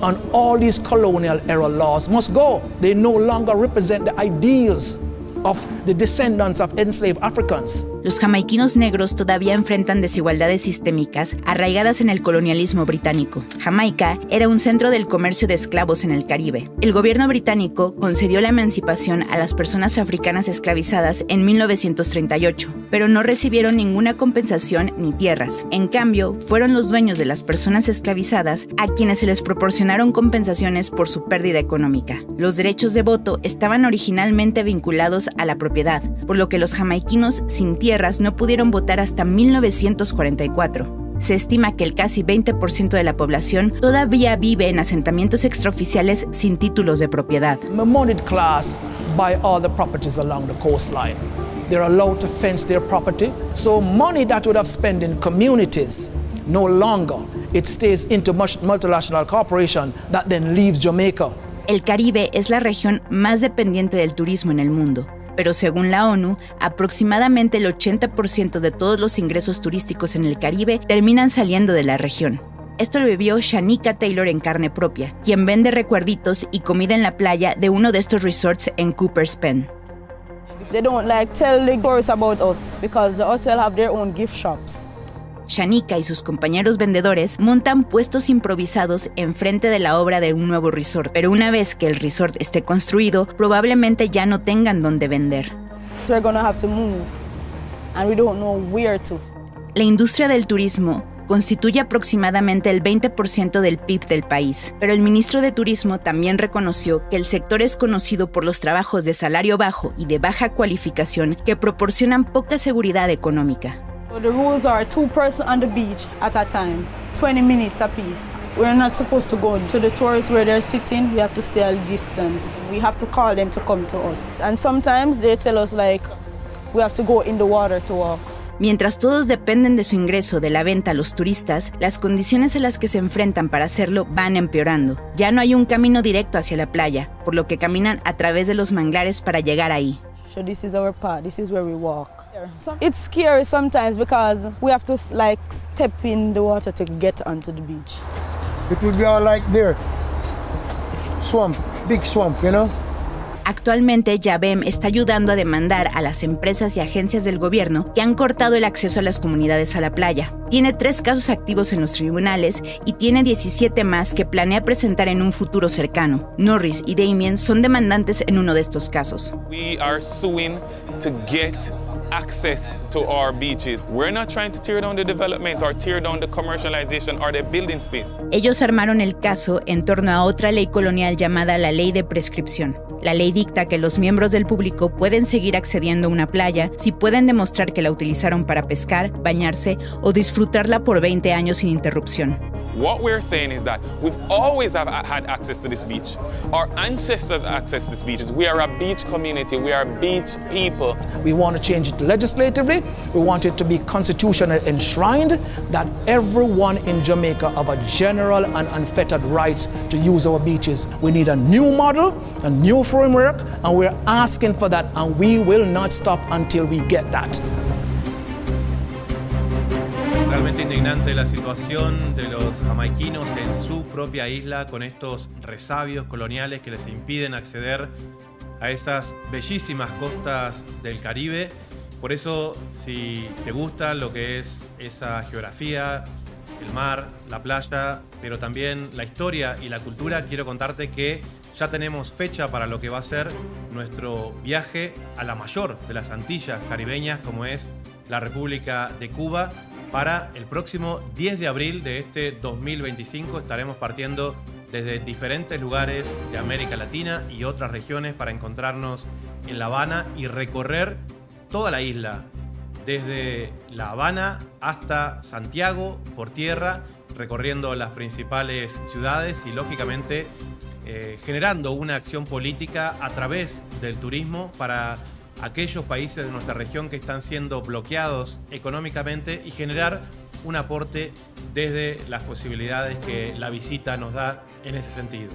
And all these colonial era laws must go. They no longer represent the ideals of the descendants of enslaved Africans. Los jamaiquinos negros todavía enfrentan desigualdades sistémicas arraigadas en el colonialismo británico. Jamaica era un centro del comercio de esclavos en el Caribe. El gobierno británico concedió la emancipación a las personas africanas esclavizadas en 1938, pero no recibieron ninguna compensación ni tierras. En cambio, fueron los dueños de las personas esclavizadas a quienes se les proporcionaron compensaciones por su pérdida económica. Los derechos de voto estaban originalmente vinculados a la propiedad, por lo que los jamaiquinos sin tierras no pudieron votar hasta 1944. Se estima que el casi 20% de la población todavía vive en asentamientos extraoficiales sin títulos de propiedad. The moneyed class buy all the properties along the coastline. They're allowed to fence their property, so money that would have spent in communities no longer. It stays into multinational corporation that then leaves Jamaica. El Caribe es la región más dependiente del turismo en el mundo, pero según la ONU, aproximadamente el 80% de todos los ingresos turísticos en el Caribe terminan saliendo de la región. Esto lo vivió Shanika Taylor en carne propia, quien vende recuerditos y comida en la playa de uno de estos resorts en Cooper's Pen. They don't tell the tourists about us because the hotel have their own gift shops. Shanika y sus compañeros vendedores montan puestos improvisados enfrente de la obra de un nuevo resort, pero una vez que el resort esté construido, probablemente ya no tengan dónde vender. So we're gonna have to move, and we don't know where to. La industria del turismo constituye aproximadamente el 20% del PIB del país, pero el ministro de Turismo también reconoció que el sector es conocido por los trabajos de salario bajo y de baja cualificación que proporcionan poca seguridad económica. So the rules are 2 persons on the beach at a time, 20 minutes apiece. We're not supposed to go to the tourists where they're sitting. We have to stay at a distance. We have to call them to come to us. And sometimes they tell us we have to go in the water to walk. Mientras todos dependen de su ingreso de la venta a los turistas, las condiciones a las que se enfrentan para hacerlo van empeorando. Ya no hay un camino directo hacia la playa, por lo que caminan a través de los manglares para llegar ahí. So this is our path. This is where we walk. It's scary sometimes because we have to step in the water to get onto the beach. It would be all like there. Swamp, big swamp, you know? Actualmente, Yabem está ayudando a demandar a las empresas y agencias del gobierno que han cortado el acceso a las comunidades a la playa. Tiene 3 casos activos en los tribunales y tiene 17 más que planea presentar en un futuro cercano. Norris y Damien son demandantes en uno de estos casos. We are suing to get access to our beaches. We're not trying to tear down the development or tear down the commercialization or the building space. Ellos armaron el caso en torno a otra ley colonial llamada la Ley de Prescripción. La ley dicta que los miembros del público pueden seguir accediendo a una playa si pueden demostrar que la utilizaron para pescar, bañarse o disfrutarla por 20 años sin interrupción. What we're saying is that we've always had access to this beach. Our ancestors accessed this beach. We are a beach community. We are beach people. We want to change it legislatively. We want it to be constitutionally enshrined that everyone in Jamaica have a general and unfettered rights to use our beaches. We need a new model, a new framework, and we're asking for that, and we will not stop until we get that. Realmente indignante la situación de los jamaiquinos en su propia isla con estos resabios coloniales que les impiden acceder a esas bellísimas costas del Caribe. Por eso, si te gusta lo que es esa geografía, el mar, la playa, pero también la historia y la cultura, quiero contarte que ya tenemos fecha para lo que va a ser nuestro viaje a la mayor de las Antillas caribeñas, como es la República de Cuba. Para el próximo 10 de abril de este 2025 estaremos partiendo desde diferentes lugares de América Latina y otras regiones para encontrarnos en La Habana y recorrer toda la isla, desde La Habana hasta Santiago por tierra, recorriendo las principales ciudades y lógicamente generando una acción política a través del turismo para aquellos países de nuestra región que están siendo bloqueados económicamente y generar un aporte desde las posibilidades que la visita nos da en ese sentido.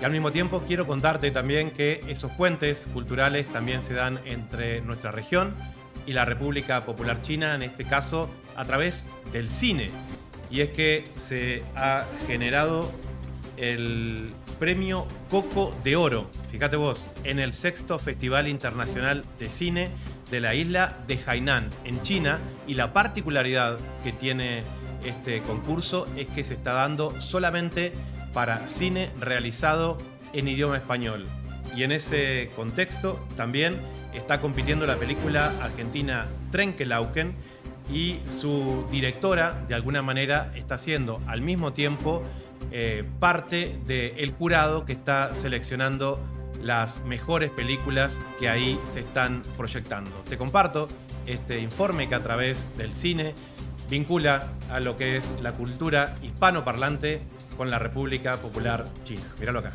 Y al mismo tiempo quiero contarte también que esos puentes culturales también se dan entre nuestra región y la República Popular China, en este caso a través del cine. Y es que se ha generado el premio Coco de Oro, fíjate vos, en el 6º Festival Internacional de Cine de la isla de Hainan, en China, y la particularidad que tiene este concurso es que se está dando solamente para cine realizado en idioma español. Y en ese contexto también está compitiendo la película argentina Trenkelauken, y su directora de alguna manera está siendo al mismo tiempo parte del jurado que está seleccionando las mejores películas que ahí se están proyectando. Te comparto este informe que a través del cine vincula a lo que es la cultura hispanoparlante con la República Popular China. Míralo acá.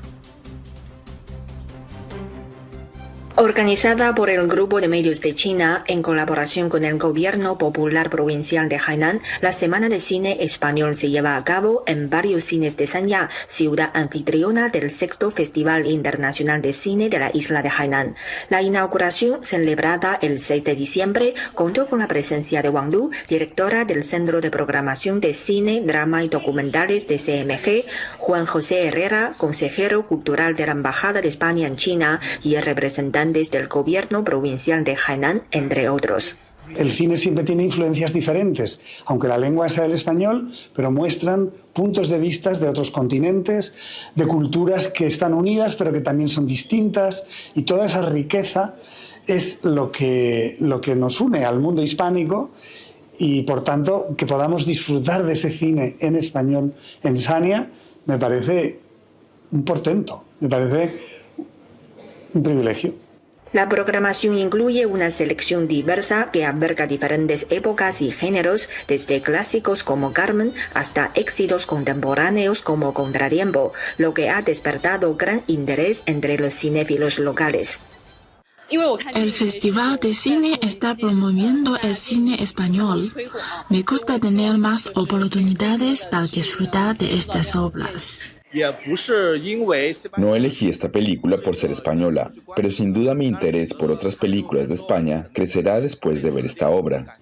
Organizada por el Grupo de Medios de China en colaboración con el Gobierno Popular Provincial de Hainan, la Semana de Cine Español se lleva a cabo en varios cines de Sanya, ciudad anfitriona del 6º Festival Internacional de Cine de la isla de Hainan. La inauguración, celebrada el 6 de diciembre, contó con la presencia de Wang Lu, directora del Centro de Programación de Cine, Drama y Documentales de CMG, Juan José Herrera, consejero cultural de la Embajada de España en China, y el representante del Gobierno Provincial de Hainan, entre otros. El cine siempre tiene influencias diferentes, aunque la lengua sea el español, pero muestran puntos de vista de otros continentes, de culturas que están unidas pero que también son distintas, y toda esa riqueza es lo que nos une al mundo hispánico, y por tanto que podamos disfrutar de ese cine en español en Sanya me parece un portento, me parece un privilegio. La programación incluye una selección diversa que abarca diferentes épocas y géneros, desde clásicos como Carmen hasta éxitos contemporáneos como Contratiempo, lo que ha despertado gran interés entre los cinéfilos locales. El Festival de Cine está promoviendo el cine español. Me gusta tener más oportunidades para disfrutar de estas obras. No elegí esta película por ser española, pero sin duda mi interés por otras películas de España crecerá después de ver esta obra.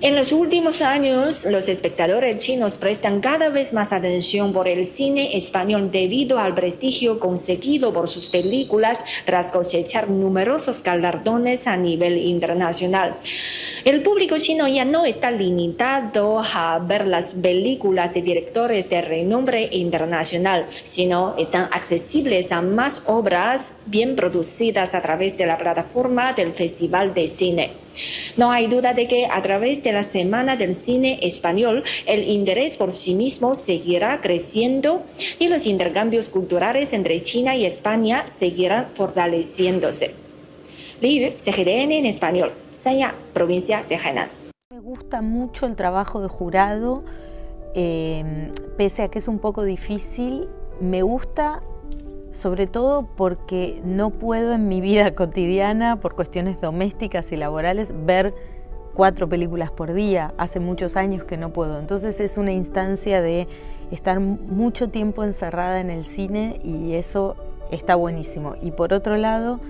En los últimos años, los espectadores chinos prestan cada vez más atención por el cine español debido al prestigio conseguido por sus películas tras cosechar numerosos galardones a nivel internacional. El público chino ya no está limitado a ver las películas de directores de renombre internacional, sino están accesibles a más obras bien producidas a través de la plataforma del Festival de Cine. No hay duda de que a través de la Semana del Cine Español, el interés por sí mismo seguirá creciendo y los intercambios culturales entre China y España seguirán fortaleciéndose. Liu, CGTN en español, Sanya, provincia de Hainan. Me gusta mucho el trabajo de jurado, pese a que es un poco difícil, me gusta sobre todo porque no puedo en mi vida cotidiana, por cuestiones domésticas y laborales, ver 4 películas por día. Hace muchos años que no puedo. Entonces es una instancia de estar mucho tiempo encerrada en el cine y eso está buenísimo. Y por otro lado,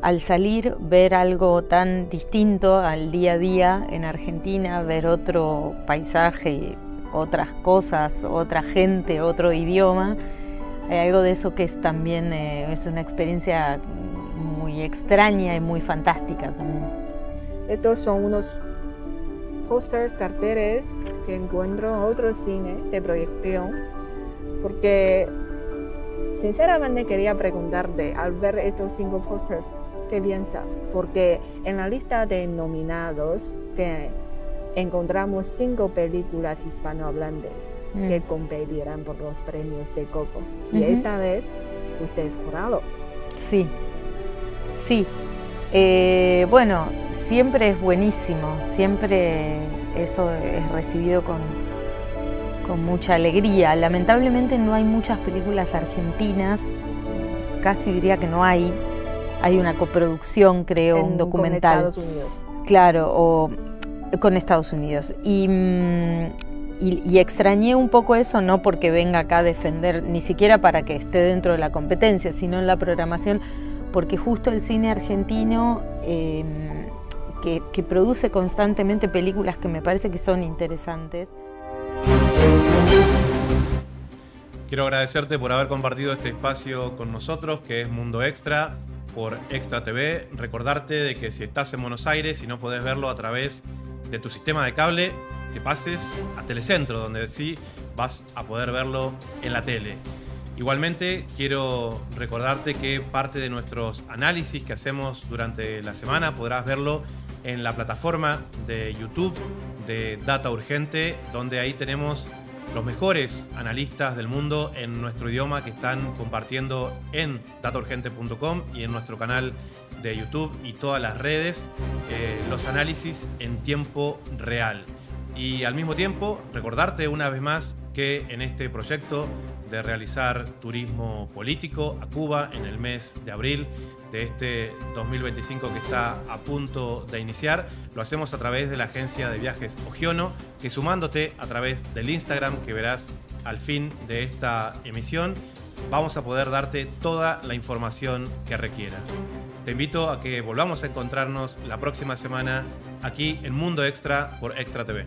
al salir, ver algo tan distinto al día a día en Argentina, ver otro paisaje, otras cosas, otra gente, otro idioma, hay algo de eso que es también es una experiencia muy extraña y muy fantástica también. Estos son unos pósters, carteles que encuentro en otro cine de proyección, porque sinceramente quería preguntarte, al ver estos 5 pósters, ¿qué piensas? Porque en la lista de nominados que encontramos 5 películas hispanohablantes que competirán por los premios de Coco. Y esta vez usted es jurado. Sí, sí. Bueno, siempre es buenísimo, siempre eso es recibido con mucha alegría. Lamentablemente no hay muchas películas argentinas, casi diría que no hay. Hay una coproducción, creo, un documental. Con Estados Unidos. Claro, o con Estados Unidos. Y extrañé un poco eso, no porque venga acá a defender, ni siquiera para que esté dentro de la competencia, sino en la programación, porque justo el cine argentino, que produce constantemente películas que me parece que son interesantes. Quiero agradecerte por haber compartido este espacio con nosotros, que es Mundo Extra, por Extra TV. Recordarte de que si estás en Buenos Aires y no podés verlo a través de tu sistema de cable, te pases a Telecentro, donde sí vas a poder verlo en la tele. Igualmente, quiero recordarte que parte de nuestros análisis que hacemos durante la semana podrás verlo en la plataforma de YouTube de Data Urgente, donde ahí tenemos los mejores analistas del mundo en nuestro idioma que están compartiendo en dataurgente.com y en nuestro canal de YouTube y todas las redes los análisis en tiempo real. Y al mismo tiempo, recordarte una vez más que en este proyecto de realizar turismo político a Cuba en el mes de abril de este 2025 que está a punto de iniciar, lo hacemos a través de la agencia de viajes Ogiono, que sumándote a través del Instagram que verás al fin de esta emisión, vamos a poder darte toda la información que requieras. Te invito a que volvamos a encontrarnos la próxima semana aquí en Mundo Extra por Extra TV.